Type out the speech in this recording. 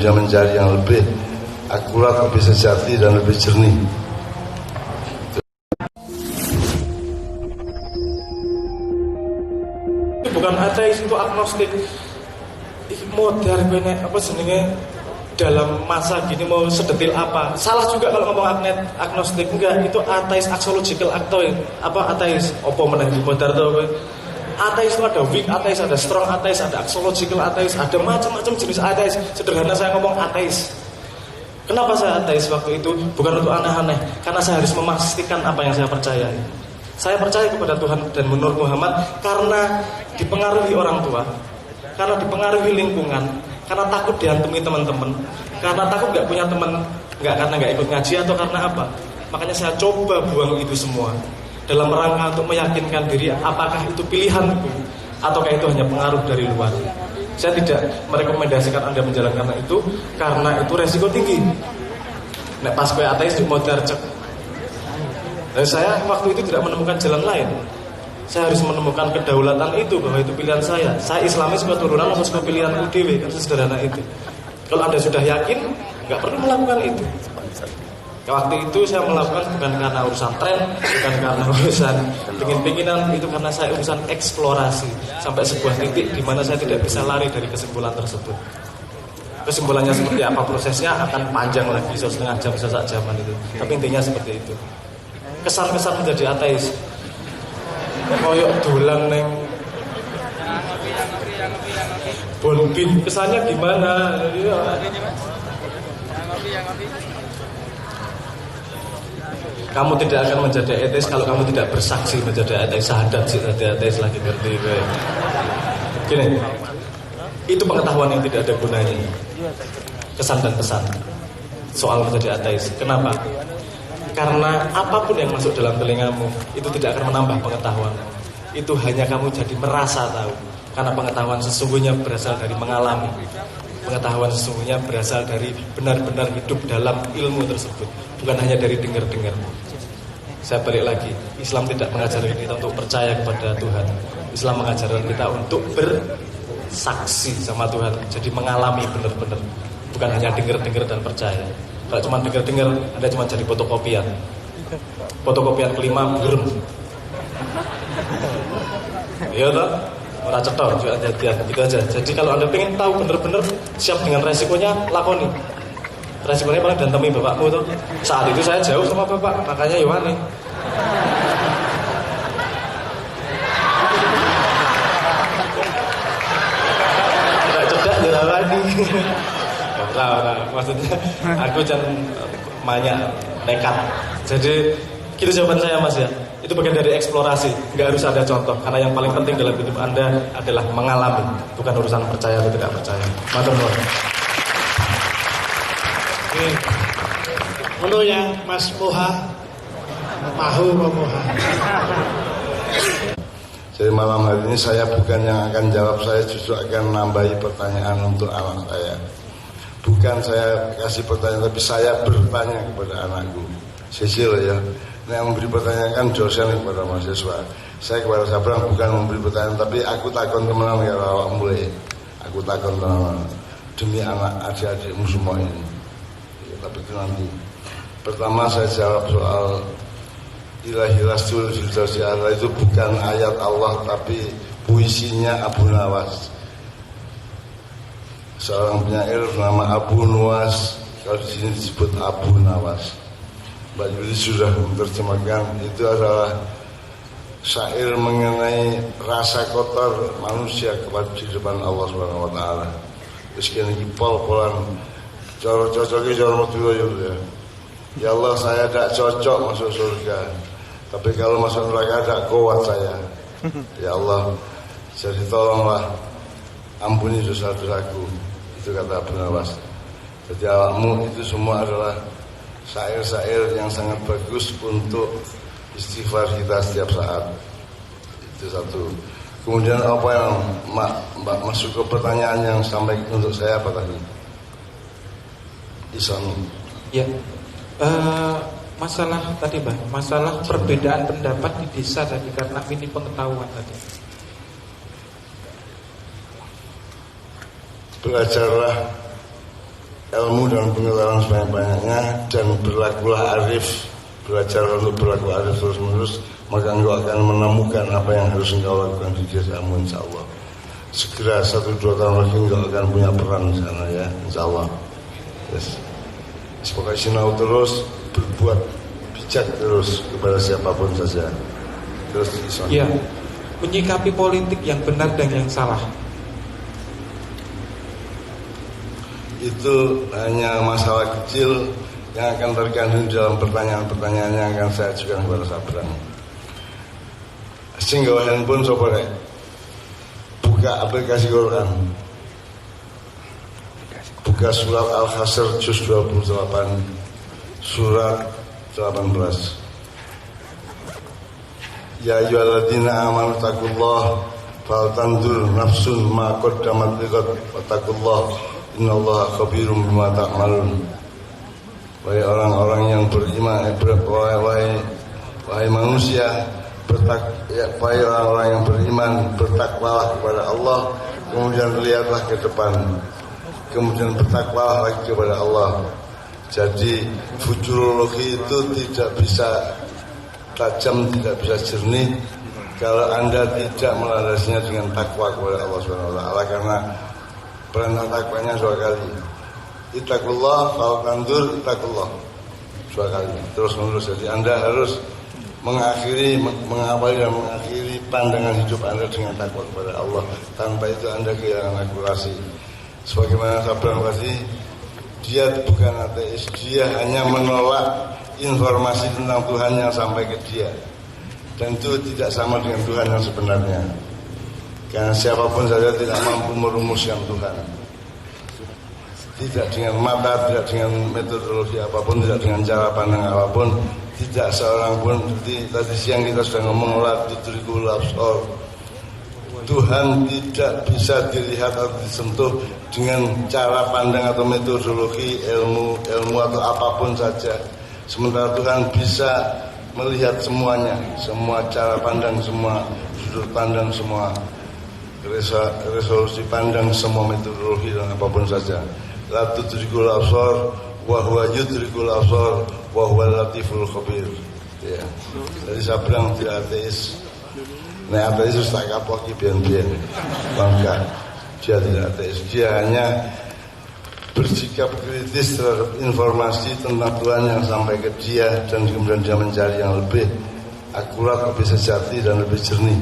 bisa mencari yang lebih akurat, lebih sejati dan lebih jernih. Itu bukan ateis, itu agnostik. Modern kene apa jenenge dalam masa gini mau sedetil apa? Salah juga kalau ngomong agnostik, enggak, itu ateis axiological ateis. Opo meneh modern to. Ateis itu ada weak ateis, ada strong ateis, ada axiological ateis, ada macam-macam jenis ateis. Sederhana saya ngomong ateis. Kenapa saya ateis waktu itu? Bukan untuk aneh-aneh, karena saya harus memastikan apa yang saya percayai. Saya percaya kepada Tuhan dan menurut Muhammad karena dipengaruhi orang tua, karena dipengaruhi lingkungan, karena takut dihantumi teman-teman, karena takut gak punya teman, karena gak ikut ngaji atau karena apa. Makanya saya coba buang itu semua dalam rangka untuk meyakinkan diri apakah itu pilihanku ataukah itu hanya pengaruh dari luar. Saya tidak merekomendasikan Anda menjalankan itu karena itu resiko tinggi. Nek pas kowe ateis di modar cek. Dan saya waktu itu tidak menemukan jalan lain. Saya harus menemukan kedaulatan itu, bahwa itu pilihan saya. Saya Islami sebuah turunan atau sebuah pilihan UDW, kan sesederhana itu. Kalau Anda sudah yakin, nggak perlu melakukan itu. Waktu itu saya melakukan bukan karena urusan tren, bukan karena urusan pingin-pinginan, itu karena saya urusan eksplorasi sampai sebuah titik di mana saya tidak bisa lari dari kesimpulan tersebut. Kesimpulannya seperti apa prosesnya akan panjang lagi, setengah jam, sak jaman itu. Tapi intinya seperti itu. Kesan-kesan menjadi ateis. Koyok dolan neng Bonbin, kesannya gimana? Kamu tidak akan menjadi ateis kalau kamu tidak bersaksi menjadi ateis. Syahadat sih ateis lagi ngerti. Gini, itu pengetahuan yang tidak ada gunanya. Kesan dan pesan soal menjadi ateis. Kenapa? Karena apapun yang masuk dalam telingamu itu tidak akan menambah pengetahuan. Itu hanya kamu jadi merasa tahu. Karena pengetahuan sesungguhnya berasal dari mengalami. Pengetahuan sesungguhnya berasal dari benar-benar hidup dalam ilmu tersebut, bukan hanya dari dengar-dengar. Saya balik lagi, Islam tidak mengajarkan kita untuk percaya kepada Tuhan. Islam mengajarkan kita untuk bersaksi sama Tuhan. Jadi mengalami benar-benar, bukan hanya dengar-dengar dan percaya. Kalau cuma dengar-dengar, Anda cuma jadi fotokopian. Fotokopian kelima burem. Iya toh? Ora cetok juga hati-hati gitu aja. Jadi kalau Anda pengen tahu benar-benar siap dengan resikonya, lakoni. Resikonya paling dantemi bapakmu tuh. Saat itu saya jauh sama bapak, makanya Yohani. Tidak cedak jalan lagi. Nah, maksudnya aku jangan banyak nekat. Jadi gitu jawaban saya Mas ya. Itu bagian dari eksplorasi. Nggak harus ada contoh, karena yang paling penting dalam hidup Anda adalah mengalami, bukan urusan percaya atau tidak percaya. Matur nuwun. Oke. Menurut yang Mas Moha, Moha. Jadi malam hari ini saya bukan yang akan jawab, saya justru akan nambahi pertanyaan untuk anak saya. Bukan saya kasih pertanyaan, tapi saya bertanya kepada anakku. Sisil ya. Yang memberi pertanyaan kan dosen kepada mahasiswa. Saya kepada Sabrang bukan memberi pertanyaan, tapi aku takon temenan ya awak mulai. Aku takon temenan demi anak adik-adikmu semua ini. Ya, tapi itu nanti. Pertama saya jawab soal Ilahi Rasul Firdausi'ala itu bukan ayat Allah, tapi puisinya Abu Nawas. Seorang penyair bernama Abu Nuwas, kalau di sini disebut Abu Nawas. Mbak Yuli sudah menerjemahkan. Itu adalah syair mengenai rasa kotor manusia kepada di depan Allah Subhanahu wa taala. Terus kene iki pol-polan cara cocoke cara Madura ya. Ya Allah, saya tidak cocok masuk surga. Tapi kalau masuk neraka tidak kuat saya. Ya Allah, jadi tolonglah ampuni dosa-dosaku. Itu kata Abu Nawas. Jadi awakmu itu semua adalah syair-syair yang sangat bagus untuk istighfar kita setiap saat. Itu satu. Kemudian apa yang Mbak masuk ke pertanyaan yang sampai untuk saya apa tadi? Islam. Ya, masalah tadi Mbak, masalah perbedaan pendapat di desa tadi karena minim pengetahuan tadi. Belajarlah ilmu dan pengetahuan sebanyak-banyaknya, dan berlakulah arif, belajar untuk berlaku arif terus-menerus, maka engkau akan menemukan apa yang harus engkau lakukan di jazamu, insyaallah. Segera 1-2 tahun lagi engkau akan punya peran di sana ya, insyaallah. Yes. Semoga sinau terus, berbuat bijak terus kepada siapapun saja. Terus ya, menyikapi politik yang benar dan yang salah. Itu hanya masalah kecil yang akan terkandung dalam pertanyaan-pertanyaan yang akan saya ajukan kepada Sabrang. Sehingga handphone sopore buka aplikasi Quran, buka surat Al-Hasr juz 28 surat 18. Ya ayyuhalladzina amanu taqullaha fal tanzur nafsun ma qaddamat liqad wattaqullaha innallaha khabirum bima ta'malun. Wahai orang-orang yang beriman, wahai manusia, wahai orang-orang yang beriman, bertakwalah kepada Allah, kemudian lihatlah ke depan, kemudian bertakwalah lagi kepada Allah. Jadi futurologi itu tidak bisa tajam, tidak bisa jernih kalau Anda tidak melandasinya dengan takwa kepada Allah Subhanahu wa taala, karena perintah takwanya 2 kali. Ittaqullah fal tanzur ittaqullah 2 kali terus menerus. Jadi Anda harus mengawali dan mengakhiri pandangan hidup Anda dengan takwa kepada Allah. Tanpa itu Anda kehilangan akurasi. Sebagaimana Sabrang tadi, dia bukan ateis, dia hanya menolak informasi tentang Tuhan yang sampai ke dia, dan itu tidak sama dengan Tuhan yang sebenarnya. Karena siapapun saja tidak mampu merumuskan Tuhan, tidak dengan mata, tidak dengan metodologi apapun, tidak dengan cara pandang apapun. Tidak seorang pun. Tadi siang kita sudah ngomong la tudrikul absar. Tuhan tidak bisa dilihat atau disentuh dengan cara pandang atau metodologi ilmu atau apapun saja. Sementara Tuhan bisa melihat semuanya, semua cara pandang, semua sudut pandang, semua resolusi pandang, semua metodologi dan apapun saja. La tudrikul absar wa huwa yudrikul absar wa huwal latiful khabir. Ya. Jadi saya bilang tidak ateis. Nah, ateis itu tak kapok bian-bian. Bangga. Dia tidak ateis. Dia hanya bersikap kritis terhadap informasi tentang Tuhan yang sampai ke dia, dan kemudian dia mencari yang lebih akurat, lebih sejati dan lebih jernih.